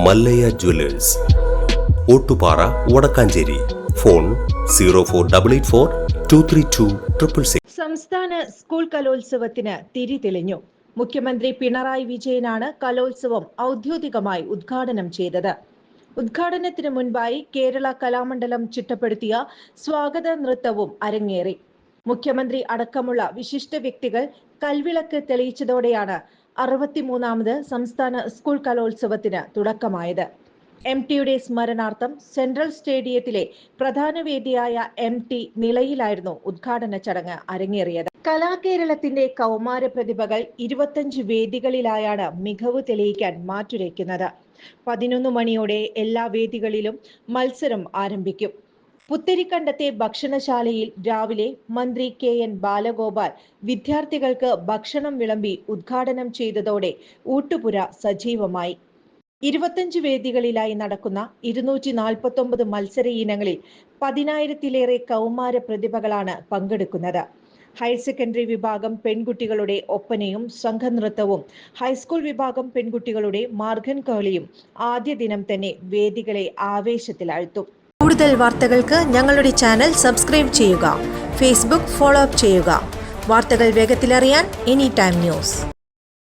Mallayya Jewellers, Ottupara, Vadakkanchery. Phone 0488423266. സംസ്ഥാന school കലോത്സവത്തിന് തിരി തെളിഞ്ഞു. മുഖ്യമന്ത്രി പിണറായി വിജയനാണ് കലോത്സവം ഔദ്യോഗികമായി ഉദ്ഘാടനം ചെയ്തത്. ഉദ്ഘാടനത്തിന് മുൻപായി കേരള കലാമണ്ഡലം ചിട്ടപ്പെടുത്തിയ സ്വാഗത നൃത്തവും അരങ്ങേറി. മുഖ്യമന്ത്രി അടക്കമുള്ള വിശിഷ്ട വ്യക്തികൾ കൽവിളക്ക് തെളിയിച്ചതോടെയാണ് 63ാമത് സംസ്ഥാന സ്കൂൾ കലോത്സവത്തിന് തുടക്കമായത്. MTയുടെ സ്മരണാർത്ഥം സെൻട്രൽ സ്റ്റേഡിയത്തിലെ പ്രധാന വേദിയായ MT നിലയിലായിരുന്നു ഉദ്ഘാടന ചടങ്ങ് അരങ്ങേറിയത്. കലാകേരളത്തിന്റെ കൗമാര പ്രതിഭകൾ 25 വേദികളിലായാണ് മികവ് തെളിയിക്കാൻ മാറ്റുരയ്ക്കുന്നത്. 11 മണിയോടെ എല്ലാ വേദികളിലും മത്സരം ആരംഭിക്കും. പുത്തരിക്കണ്ടത്തെ ഭക്ഷണശാലയിൽ രാവിലെ മന്ത്രി KN ബാലഗോപാൽ വിദ്യാർത്ഥികൾക്ക് ഭക്ഷണം വിളമ്പി ഉദ്ഘാടനം ചെയ്തതോടെ ഊട്ടുപുര സജീവമായി. 25 വേദികളിലായി നടക്കുന്ന 249 മത്സര ഇനങ്ങളിൽ 10,000-ലേറെ കൗമാര പ്രതിഭകളാണ് പങ്കെടുക്കുന്നത്. ഹയർ സെക്കൻഡറി വിഭാഗം പെൺകുട്ടികളുടെ ഒപ്പനയും സംഘനൃത്തവും, ഹൈസ്കൂൾ വിഭാഗം പെൺകുട്ടികളുടെ മാർഗൻ കളിയും ആദ്യ ദിനം തന്നെ വേദികളെ ആവേശത്തിലാഴ്ത്തും. കൂടുതൽ വാർത്തകൾക്ക് ഞങ്ങളുടെ ചാനൽ സബ്സ്ക്രൈബ് ചെയ്യുക. ഫേസ്ബുക്ക് ഫോളോ അപ്പ് ചെയ്യുക. വാർത്തകൾ വേഗത്തിലറിയാൻ എനി ടൈം ന്യൂസ്.